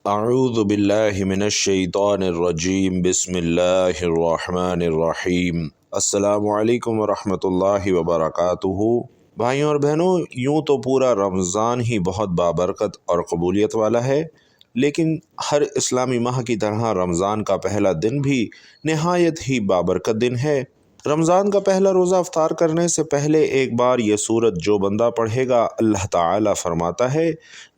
اعوذ باللہ من الشیطان الرجیم بسم اللہ الرحمن الرحیم السلام علیکم ورحمۃ اللہ وبرکاتہ۔ بھائیوں اور بہنوں، یوں تو پورا رمضان ہی بہت بابرکت اور قبولیت والا ہے، لیکن ہر اسلامی ماہ کی طرح رمضان کا پہلا دن بھی نہایت ہی بابرکت دن ہے۔ رمضان کا پہلا روزہ افطار کرنے سے پہلے ایک بار یہ سورت جو بندہ پڑھے گا، اللہ تعالیٰ فرماتا ہے،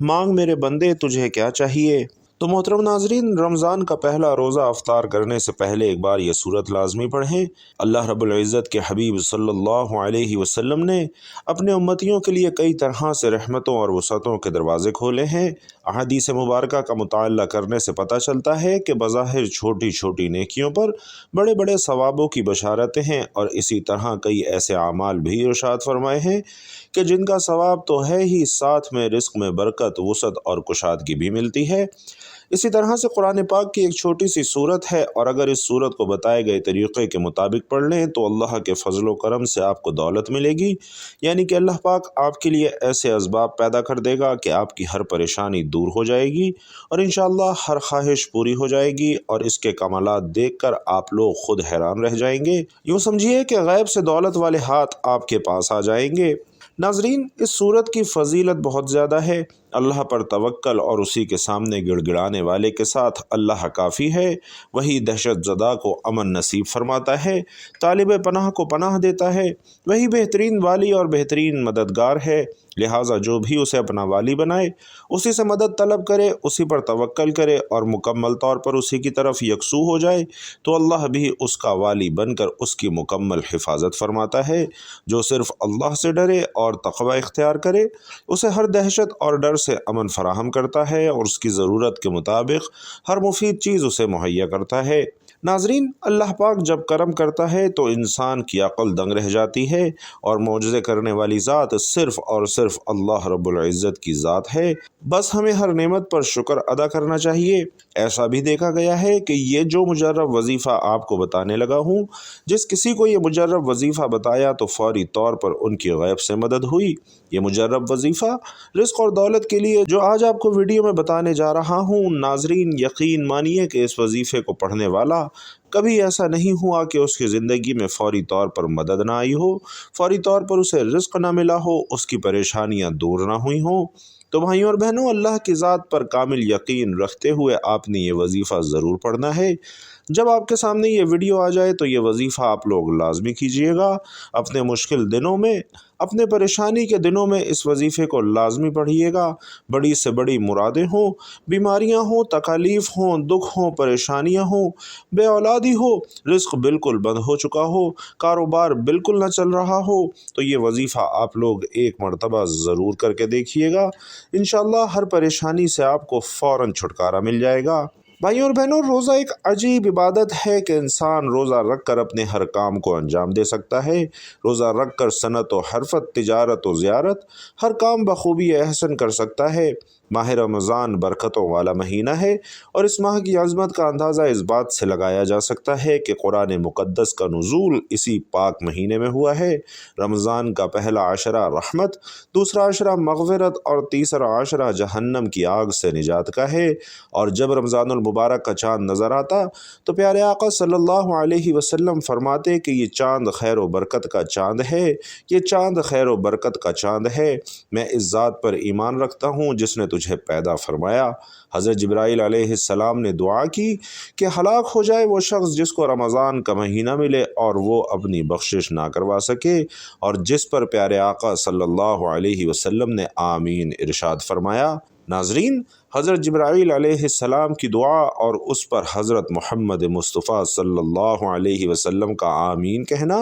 مانگ میرے بندے تجھے کیا چاہیے۔ تو محترم ناظرین، رمضان کا پہلا روزہ افطار کرنے سے پہلے ایک بار یہ سورت لازمی پڑھیں۔ اللہ رب العزت کے حبیب صلی اللہ علیہ وسلم نے اپنے امتیوں کے لیے کئی طرح سے رحمتوں اور وسعتوں کے دروازے کھولے ہیں۔ احادیث مبارکہ کا مطالعہ کرنے سے پتہ چلتا ہے کہ بظاہر چھوٹی چھوٹی نیکیوں پر بڑے بڑے ثوابوں کی بشارتیں ہیں، اور اسی طرح کئی ایسے اعمال بھی ارشاد فرمائے ہیں کہ جن کا ثواب تو ہے ہی، ساتھ میں رزق میں برکت، وسعت اور کشادگی بھی ملتی ہے۔ اسی طرح سے قرآن پاک کی ایک چھوٹی سی سورت ہے، اور اگر اس سورت کو بتائے گئے طریقے کے مطابق پڑھ لیں تو اللہ کے فضل و کرم سے آپ کو دولت ملے گی، یعنی کہ اللہ پاک آپ کے لیے ایسے اسباب پیدا کر دے گا کہ آپ کی ہر پریشانی دور ہو جائے گی، اور انشاءاللہ ہر خواہش پوری ہو جائے گی، اور اس کے کمالات دیکھ کر آپ لوگ خود حیران رہ جائیں گے۔ یوں سمجھیے کہ غیب سے دولت والے ہاتھ آپ کے پاس آ جائیں گے۔ ناظرین، اس صورت کی فضیلت بہت زیادہ ہے۔ اللہ پر توکل اور اسی کے سامنے گڑ گڑانے والے کے ساتھ اللہ کافی ہے۔ وہی دہشت زدہ کو امن نصیب فرماتا ہے، طالب پناہ کو پناہ دیتا ہے۔ وہی بہترین والی اور بہترین مددگار ہے، لہٰذا جو بھی اسے اپنا والی بنائے، اسی سے مدد طلب کرے، اسی پر توکل کرے اور مکمل طور پر اسی کی طرف یکسو ہو جائے، تو اللہ بھی اس کا والی بن کر اس کی مکمل حفاظت فرماتا ہے۔ جو صرف اللہ سے ڈرے اور تقوی اختیار کرے، اسے ہر دہشت اور ڈر سے امن فراہم کرتا ہے، اور اس کی ضرورت کے مطابق ہر مفید چیز اسے مہیا کرتا ہے۔ ناظرین، اللہ پاک جب کرم کرتا ہے تو انسان کی عقل دنگ رہ جاتی ہے، اور معجزے کرنے والی ذات صرف اور صرف اللہ رب العزت کی ذات ہے۔ بس ہمیں ہر نعمت پر شکر ادا کرنا چاہیے۔ ایسا بھی دیکھا گیا ہے کہ یہ جو مجرب وظیفہ آپ کو بتانے لگا ہوں، جس کسی کو یہ مجرب وظیفہ بتایا تو فوری طور پر ان کی غیب سے مدد ہوئی۔ یہ مجرب وظیفہ رزق اور دولت کے لیے جو آج آپ کو ویڈیو میں بتانے جا رہا ہوں، ناظرین یقین مانیے کہ اس وظیفے کو پڑھنے والا کبھی ایسا نہیں ہوا کہ اس کی زندگی میں فوری طور پر مدد نہ آئی ہو، فوری طور پر اسے رزق نہ ملا ہو، اس کی پریشانیاں دور نہ ہوئی ہوں۔ تو بھائیوں اور بہنوں، اللہ کی ذات پر کامل یقین رکھتے ہوئے آپ نے یہ وظیفہ ضرور پڑھنا ہے۔ جب آپ کے سامنے یہ ویڈیو آ جائے تو یہ وظیفہ آپ لوگ لازمی کیجئے گا۔ اپنے مشکل دنوں میں، اپنے پریشانی کے دنوں میں اس وظیفے کو لازمی پڑھیے گا۔ بڑی سے بڑی مرادیں ہوں، بیماریاں ہوں، تکالیف ہوں، دکھ ہوں، پریشانیاں ہوں، بے اولادی ہو، رزق بالکل بند ہو چکا ہو، کاروبار بالکل نہ چل رہا ہو، تو یہ وظیفہ آپ لوگ ایک مرتبہ ضرور کر کے دیکھیے گا۔ انشاءاللہ ہر پریشانی سے آپ کو فوراً چھٹکارا مل جائے گا۔ بھائیوں اور بہنوں، روزہ ایک عجیب عبادت ہے کہ انسان روزہ رکھ کر اپنے ہر کام کو انجام دے سکتا ہے۔ روزہ رکھ کر صنعت و حرفت، تجارت و زیارت، ہر کام بخوبی احسن کر سکتا ہے۔ ماہ رمضان برکتوں والا مہینہ ہے، اور اس ماہ کی عظمت کا اندازہ اس بات سے لگایا جا سکتا ہے کہ قرآن مقدس کا نزول اسی پاک مہینے میں ہوا ہے۔ رمضان کا پہلا عشرہ رحمت، دوسرا عشرہ مغفرت اور تیسرا عشرہ جہنم کی آگ سے نجات کا ہے۔ اور جب رمضان المبارک کا چاند نظر آتا تو پیارے آقا صلی اللہ علیہ وسلم فرماتے کہ یہ چاند خیر و برکت کا چاند ہے، یہ چاند خیر و برکت کا چاند ہے۔ میں اس ذات پر ایمان رکھتا ہوں جس نے تجھے پیدا فرمایا۔ حضرت جبرائیل علیہ السلام نے دعا کی کہ ہلاک ہو جائے وہ شخص جس کو رمضان کا مہینہ ملے اور وہ اپنی بخشش نہ کروا سکے، اور جس پر پیارے آقا صلی اللہ علیہ وسلم نے آمین ارشاد فرمایا۔ ناظرین، حضرت جبرائیل علیہ السلام کی دعا اور اس پر حضرت محمد مصطفیٰ صلی اللہ علیہ وسلم کا آمین کہنا،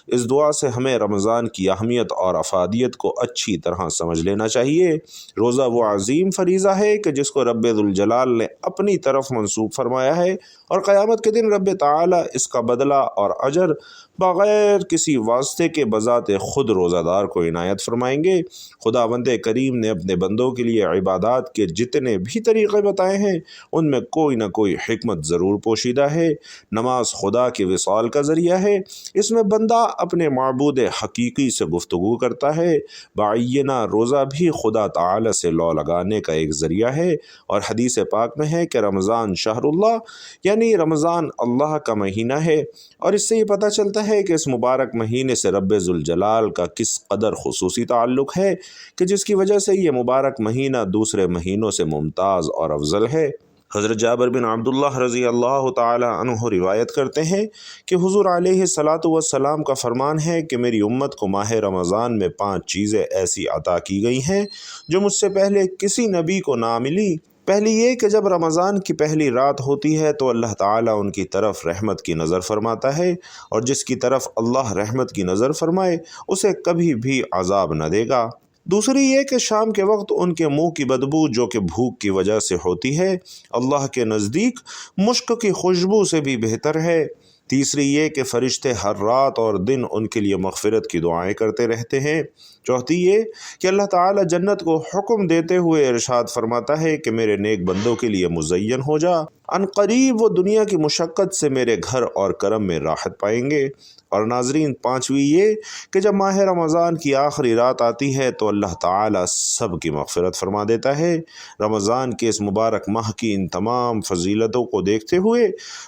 اس دعا سے ہمیں رمضان کی اہمیت اور افادیت کو اچھی طرح سمجھ لینا چاہیے۔ روزہ وہ عظیم فریضہ ہے کہ جس کو رب ذوالجلال نے اپنی طرف منسوب فرمایا ہے، اور قیامت کے دن رب تعالی اس کا بدلہ اور اجر بغیر کسی واسطے کے بذات خود روزہ دار کو عنایت فرمائیں گے۔ خداوند کریم نے اپنے بندوں کے لیے عبادات کے جتنے بھی طریقے بتائے ہیں ان میں کوئی نہ کوئی حکمت ضرور پوشیدہ ہے۔ نماز خدا کے وصال کا ذریعہ ہے، اس میں بندہ اپنے معبود حقیقی سے گفتگو کرتا ہے۔ بعینہ روزہ بھی خدا تعالی سے لو لگانے کا ایک ذریعہ ہے، اور حدیث پاک میں ہے کہ رمضان شہر اللہ، یعنی رمضان اللہ کا مہینہ ہے، اور اس سے یہ پتہ چلتا ہے کہ اس مبارک مہینے سے رب ذوالجلال کا کس قدر خصوصی تعلق ہے کہ جس کی وجہ سے یہ مبارک مہینہ دوسرے مہینوں سے ممتاز اور افضل ہے۔ حضرت جابر بن عبداللہ رضی اللہ تعالی عنہ روایت کرتے ہیں کہ حضور علیہ الصلاۃ والسلام کا فرمان ہے کہ میری امت کو ماہ رمضان میں 5 چیزیں ایسی عطا کی گئی ہیں جو مجھ سے پہلے کسی نبی کو نہ ملی۔ پہلی یہ کہ جب رمضان کی پہلی رات ہوتی ہے تو اللہ تعالیٰ ان کی طرف رحمت کی نظر فرماتا ہے، اور جس کی طرف اللہ رحمت کی نظر فرمائے اسے کبھی بھی عذاب نہ دے گا۔ دوسری یہ کہ شام کے وقت ان کے منہ کی بدبو جو کہ بھوک کی وجہ سے ہوتی ہے اللہ کے نزدیک مشک کی خوشبو سے بھی بہتر ہے۔ تیسری یہ کہ فرشتے ہر رات اور دن ان کے لیے مغفرت کی دعائیں کرتے رہتے ہیں۔ چوتھی یہ کہ اللہ تعالی جنت کو حکم دیتے ہوئے ارشاد فرماتا ہے کہ میرے نیک بندوں کے لیے مزین ہو جا، ان قریب وہ دنیا کی مشقت سے میرے گھر اور کرم میں راحت پائیں گے۔ اور ناظرین، پانچویں یہ کہ جب ماہ رمضان کی آخری رات آتی ہے تو اللہ تعالیٰ سب کی مغفرت فرما دیتا ہے۔ رمضان کے اس مبارک ماہ کی ان تمام فضیلتوں کو دیکھتے ہوئے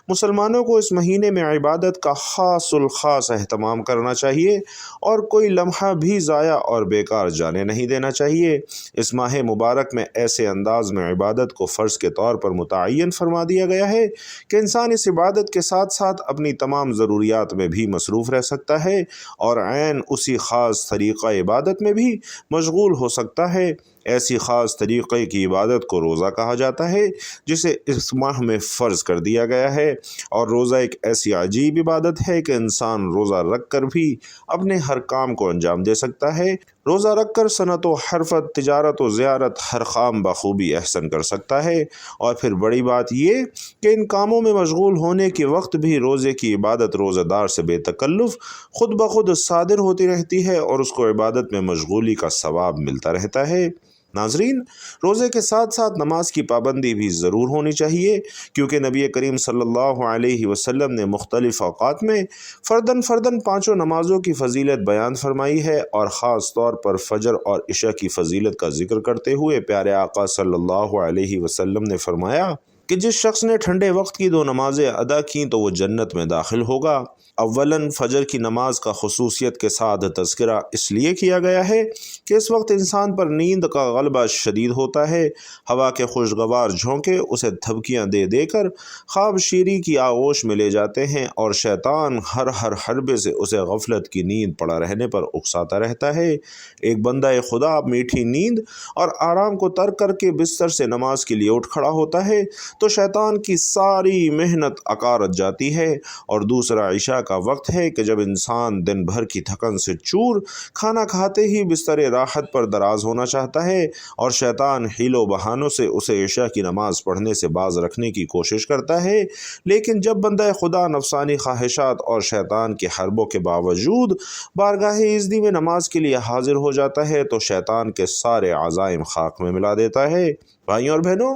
مسلمانوں کو اس مہینے میں عبادت کا خاص الخاص اہتمام کرنا چاہیے اور کوئی لمحہ بھی ضائع اور بیکار جانے نہیں دینا چاہیے۔ اس ماہ مبارک میں ایسے انداز میں عبادت کو فرض کے طور پر متعین فرما دیا گیا ہے کہ انسان اس عبادت کے ساتھ ساتھ اپنی تمام ضروریات میں بھی مصروف رہ سکتا ہے اور عین اسی خاص طریقہ عبادت میں بھی مشغول ہو سکتا ہے۔ ایسی خاص طریقے کی عبادت کو روزہ کہا جاتا ہے جسے اس ماہ میں فرض کر دیا گیا ہے، اور روزہ ایک ایسی عجیب عبادت ہے کہ انسان روزہ رکھ کر بھی اپنے ہر کام کو انجام دے سکتا ہے۔ روزہ رکھ کر صنعت و حرفت، تجارت و زیارت ہر کام بخوبی احسن کر سکتا ہے، اور پھر بڑی بات یہ کہ ان کاموں میں مشغول ہونے کے وقت بھی روزے کی عبادت روزہ دار سے بے تکلف خود بخود صادر ہوتی رہتی ہے اور اس کو عبادت میں مشغولی کا ثواب ملتا رہتا ہے۔ ناظرین، روزے کے ساتھ ساتھ نماز کی پابندی بھی ضرور ہونی چاہیے، کیونکہ نبی کریم صلی اللہ علیہ وسلم نے مختلف اوقات میں فرداً پانچوں نمازوں کی فضیلت بیان فرمائی ہے، اور خاص طور پر فجر اور عشاء کی فضیلت کا ذکر کرتے ہوئے پیارے آقا صلی اللہ علیہ وسلم نے فرمایا کہ جس شخص نے ٹھنڈے وقت کی 2 نمازیں ادا کیں تو وہ جنت میں داخل ہوگا۔ اولاً فجر کی نماز کا خصوصیت کے ساتھ تذکرہ اس لیے کیا گیا ہے کہ اس وقت انسان پر نیند کا غلبہ شدید ہوتا ہے، ہوا کے خوشگوار جھونکے اسے تھپکیاں دے دے کر خواب شیری کی آغوش میں لے جاتے ہیں، اور شیطان ہر حربے سے اسے غفلت کی نیند پڑا رہنے پر اکساتا رہتا ہے۔ ایک بندہ خدا میٹھی نیند اور آرام کو ترک کر کے بستر سے نماز کے لیے اٹھ کھڑا ہوتا ہے تو شیطان کی ساری محنت عکارت جاتی ہے، اور دوسرا عشاء کا وقت ہے کہ جب انسان دن بھر کی تھکن سے چور کھانا کھاتے ہی بستر راحت پر دراز ہونا چاہتا ہے، اور شیطان حیل و بہانوں سے اسے عشاء کی نماز پڑھنے سے باز رکھنے کی کوشش کرتا ہے۔ لیکن جب بندہ خدا نفسانی خواہشات اور شیطان کے حربوں کے باوجود بارگاہ عزتی میں نماز کے لیے حاضر ہو جاتا ہے تو شیطان کے سارے عزائم خاک میں ملا دیتا ہے۔ بھائیوں اور بہنوں،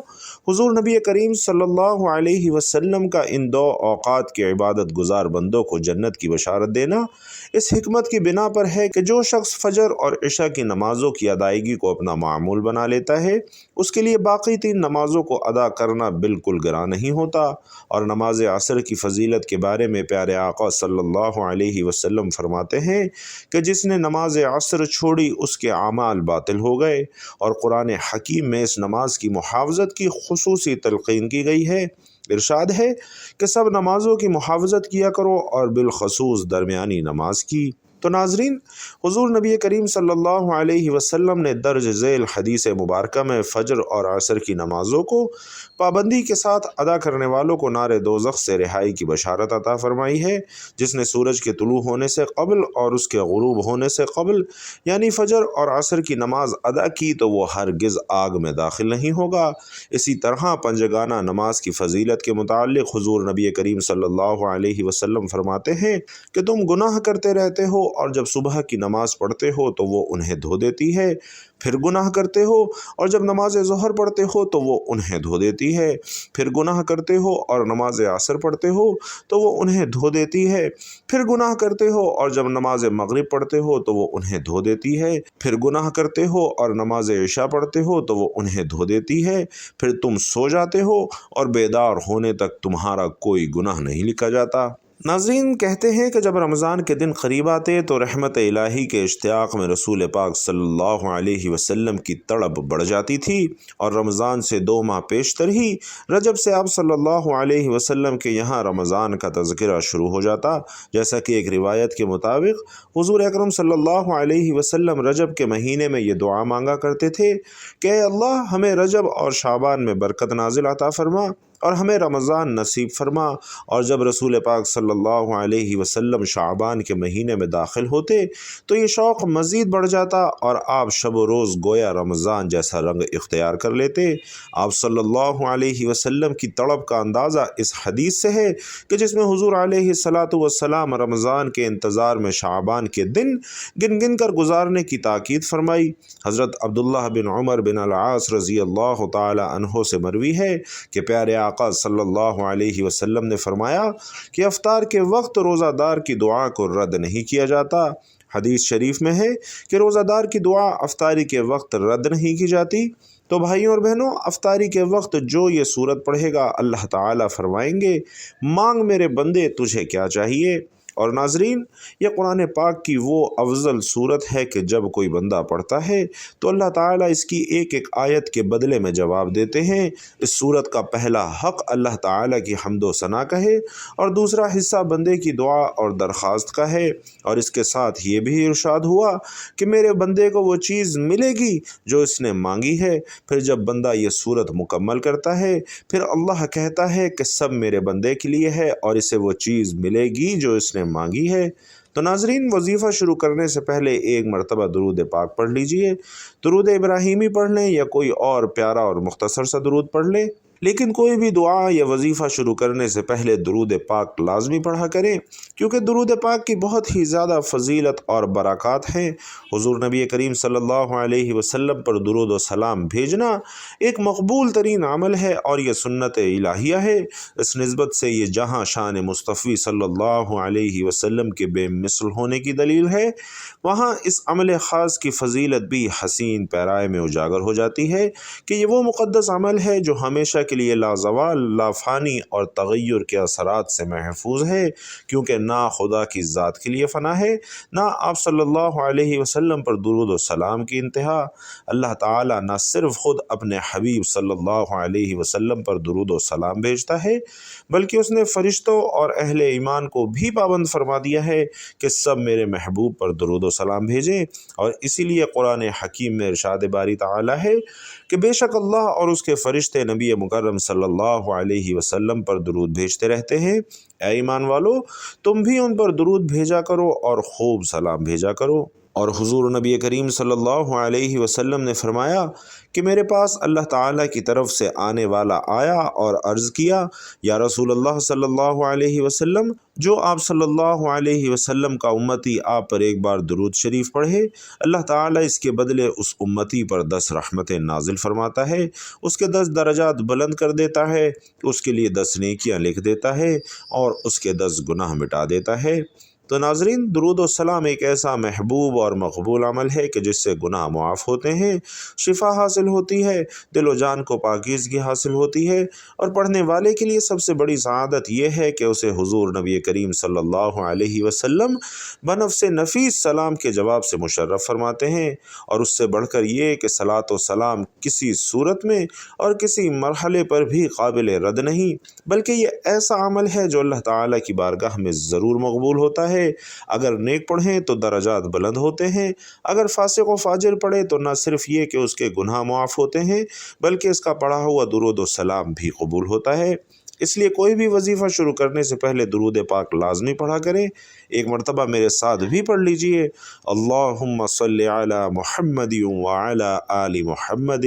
حضور نبی کریم صلی اللہ علیہ وسلم کا ان 2 اوقات کے عبادت گزار بندوں کو جنت کی بشارت دینا اس حکمت کی بنا پر ہے کہ جو شخص فجر اور عشاء کی نمازوں کی ادائیگی کو اپنا معمول بنا لیتا ہے اس کے لیے باقی 3 نمازوں کو ادا کرنا بالکل گراں نہیں ہوتا۔ اور نماز عصر کی فضیلت کے بارے میں پیارے آقا صلی اللہ علیہ وسلم فرماتے ہیں کہ جس نے نماز عصر چھوڑی اس کے اعمال باطل ہو گئے، اور قرآن حکیم میں اس نماز کی محافظت کی خصوصی تلقین کی گئی ہے۔ ارشاد ہے کہ سب نمازوں کی محافظت کیا کرو اور بالخصوص درمیانی نماز کی۔ تو ناظرین، حضور نبی کریم صلی اللہ علیہ وسلم نے درج ذیل حدیث مبارکہ میں فجر اور عصر کی نمازوں کو پابندی کے ساتھ ادا کرنے والوں کو نار دوزخ سے رہائی کی بشارت عطا فرمائی ہے۔ جس نے سورج کے طلوع ہونے سے قبل اور اس کے غروب ہونے سے قبل یعنی فجر اور عصر کی نماز ادا کی تو وہ ہرگز آگ میں داخل نہیں ہوگا۔ اسی طرح پنجگانہ نماز کی فضیلت کے متعلق حضور نبی کریم صلی اللہ علیہ وسلم فرماتے ہیں کہ تم گناہ کرتے رہتے ہو اور جب صبح کی نماز پڑھتے ہو تو وہ انہیں دھو دیتی ہے، پھر گناہ کرتے ہو اور جب نماز ظہر پڑھتے ہو تو وہ انہیں دھو دیتی ہے، پھر گناہ کرتے ہو اور نماز عصر پڑھتے ہو تو وہ انہیں دھو دیتی ہے، پھر گناہ کرتے ہو اور جب نماز مغرب پڑھتے ہو تو وہ انہیں دھو دیتی ہے، پھر گناہ کرتے ہو اور نماز عشاء پڑھتے ہو تو وہ انہیں دھو دیتی ہے، پھر تم سو جاتے ہو اور بیدار ہونے تک تمہارا کوئی گناہ نہیں لکھا جاتا۔ ناظرین، کہتے ہیں کہ جب رمضان کے دن قریب آتے تو رحمت الہی کے اشتیاق میں رسول پاک صلی اللہ علیہ وسلم کی تڑپ بڑھ جاتی تھی، اور رمضان سے 2 ماہ پیشتر ہی رجب سے آپ صلی اللہ علیہ وسلم کے یہاں رمضان کا تذکرہ شروع ہو جاتا، جیسا کہ ایک روایت کے مطابق حضور اکرم صلی اللہ علیہ وسلم رجب کے مہینے میں یہ دعا مانگا کرتے تھے کہ اے اللہ، ہمیں رجب اور شعبان میں برکت نازل عطا فرما اور ہمیں رمضان نصیب فرما۔ اور جب رسول پاک صلی اللہ علیہ وسلم شعبان کے مہینے میں داخل ہوتے تو یہ شوق مزید بڑھ جاتا اور آپ شب و روز گویا رمضان جیسا رنگ اختیار کر لیتے۔ آپ صلی اللہ علیہ وسلم کی تڑپ کا اندازہ اس حدیث سے ہے کہ جس میں حضور علیہ السلام رمضان کے انتظار میں شعبان کے دن گن گن کر گزارنے کی تاکید فرمائی۔ حضرت عبداللہ بن عمر بن العاص رضی اللہ تعالی عنہ سے مروی ہے کہ پیارے آقا صلی اللہ علیہ وسلم نے فرمایا کہ افطار کے وقت روزہ دار کی دعا کو رد نہیں کیا جاتا۔ حدیث شریف میں ہے کہ روزہ دار کی دعا افطاری کے وقت رد نہیں کی جاتی۔ تو بھائیوں اور بہنوں، افطاری کے وقت جو یہ سورت پڑھے گا، اللہ تعالیٰ فرمائیں گے، مانگ میرے بندے تجھے کیا چاہیے۔ اور ناظرین، یہ قرآن پاک کی وہ افضل صورت ہے کہ جب کوئی بندہ پڑھتا ہے تو اللہ تعالیٰ اس کی ایک ایک آیت کے بدلے میں جواب دیتے ہیں۔ اس صورت کا پہلا حق اللہ تعالیٰ کی حمد و ثنا کا ہے اور دوسرا حصہ بندے کی دعا اور درخواست کا ہے، اور اس کے ساتھ یہ بھی ارشاد ہوا کہ میرے بندے کو وہ چیز ملے گی جو اس نے مانگی ہے۔ پھر جب بندہ یہ صورت مکمل کرتا ہے، پھر اللہ کہتا ہے کہ سب میرے بندے کے لیے ہے اور اسے وہ چیز ملے گی جو اس نے مانگی ہے۔ تو ناظرین، وظیفہ شروع کرنے سے پہلے ایک مرتبہ درود پاک پڑھ لیجئے۔ درود ابراہیمی پڑھ لیں یا کوئی اور پیارا اور مختصر سا درود پڑھ لیں، لیکن کوئی بھی دعا یا وظیفہ شروع کرنے سے پہلے درود پاک لازمی پڑھا کریں، کیونکہ درود پاک کی بہت ہی زیادہ فضیلت اور برکات ہیں۔ حضور نبی کریم صلی اللہ علیہ وسلم پر درود و سلام بھیجنا ایک مقبول ترین عمل ہے اور یہ سنت الہیہ ہے۔ اس نسبت سے یہ جہاں شان مصطفی صلی اللہ علیہ وسلم کے بے مثل ہونے کی دلیل ہے، وہاں اس عمل خاص کی فضیلت بھی حسین پیرائے میں اجاگر ہو جاتی ہے کہ یہ وہ مقدس عمل ہے جو ہمیشہ کے لیے لازوال، لافانی اور تغیر کے اثرات سے محفوظ ہے، کیونکہ نہ خدا کی ذات کے لیے فنا ہے، نہ آپ صلی اللہ علیہ وسلم پر درود و سلام کی انتہا۔ اللہ تعالیٰ نہ صرف خود اپنے حبیب صلی اللہ علیہ وسلم پر درود و سلام بھیجتا ہے، بلکہ اس نے فرشتوں اور اہل ایمان کو بھی پابند فرما دیا ہے کہ سب میرے محبوب پر درود و سلام بھیجیں، اور اسی لیے قرآن حکیم میں ارشاد باری تعالیٰ ہے کہ بے شک اللہ اور اس کے فرشتے نبی مکرم صلی اللہ علیہ وسلم پر درود بھیجتے رہتے ہیں۔ اے ایمان والو، تم بھی ان پر درود بھیجا کرو اور خوب سلام بھیجا کرو۔ اور حضور نبی کریم صلی اللہ علیہ وسلم نے فرمایا کہ میرے پاس اللہ تعالیٰ کی طرف سے آنے والا آیا اور عرض کیا، یا رسول اللہ صلی اللہ علیہ وسلم، جو آپ صلی اللہ علیہ وسلم کا امتی آپ پر ایک بار درود شریف پڑھے، اللہ تعالیٰ اس کے بدلے اس امتی پر 10 رحمتیں نازل فرماتا ہے، اس کے 10 درجات بلند کر دیتا ہے، اس کے لیے 10 نیکیاں لکھ دیتا ہے اور اس کے 10 گناہ مٹا دیتا ہے۔ تو ناظرین، درود و سلام ایک ایسا محبوب اور مقبول عمل ہے کہ جس سے گناہ معاف ہوتے ہیں، شفا حاصل ہوتی ہے، دل و جان کو پاکیزگی حاصل ہوتی ہے، اور پڑھنے والے کے لیے سب سے بڑی سعادت یہ ہے کہ اسے حضور نبی کریم صلی اللہ علیہ وسلم بنفس نفیس سلام کے جواب سے مشرف فرماتے ہیں۔ اور اس سے بڑھ کر یہ کہ صلاۃ و سلام کسی صورت میں اور کسی مرحلے پر بھی قابل رد نہیں، بلکہ یہ ایسا عمل ہے جو اللہ تعالیٰ کی بارگاہ میں ضرور مقبول ہوتا ہے۔ اگر نیک پڑھیں تو درجات بلند ہوتے ہیں، اگر فاسق و فاجر پڑھے تو نہ صرف یہ کہ اس کے گناہ معاف ہوتے ہیں، بلکہ اس کا پڑھا ہوا درود و سلام بھی قبول ہوتا ہے۔ اس لیے کوئی بھی وظیفہ شروع کرنے سے پہلے درود پاک لازمی پڑھا کریں۔ ایک مرتبہ میرے ساتھ بھی پڑھ لیجئے، اللہم صلی علی محمد وعلی آل محمد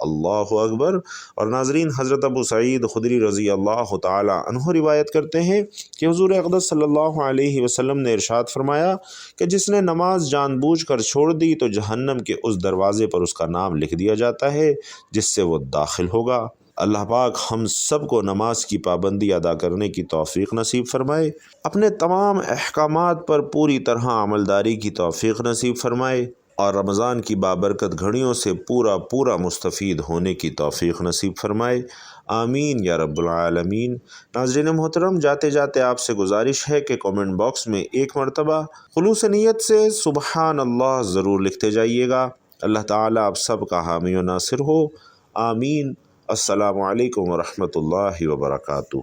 اللہ اکبر۔ اور ناظرین، حضرت ابو سعید خدری رضی اللہ تعالی عنہ روایت کرتے ہیں کہ حضور اقدس صلی اللہ علیہ وسلم نے ارشاد فرمایا کہ جس نے نماز جان بوجھ کر چھوڑ دی تو جہنم کے اس دروازے پر اس کا نام لکھ دیا جاتا ہے جس سے وہ داخل ہوگا۔ اللہ پاک ہم سب کو نماز کی پابندی ادا کرنے کی توفیق نصیب فرمائے، اپنے تمام احکامات پر پوری طرح عملداری کی توفیق نصیب فرمائے، اور رمضان کی بابرکت گھڑیوں سے پورا مستفید ہونے کی توفیق نصیب فرمائے، آمین یا رب العالمین۔ ناظرین محترم، جاتے جاتے آپ سے گزارش ہے کہ کامنٹ باکس میں ایک مرتبہ خلوص نیت سے سبحان اللہ ضرور لکھتے جائیے گا۔ اللہ تعالیٰ آپ سب کا حامی و ناصر ہو، آمین۔ السلام علیکم ورحمۃ اللہ وبرکاتہ۔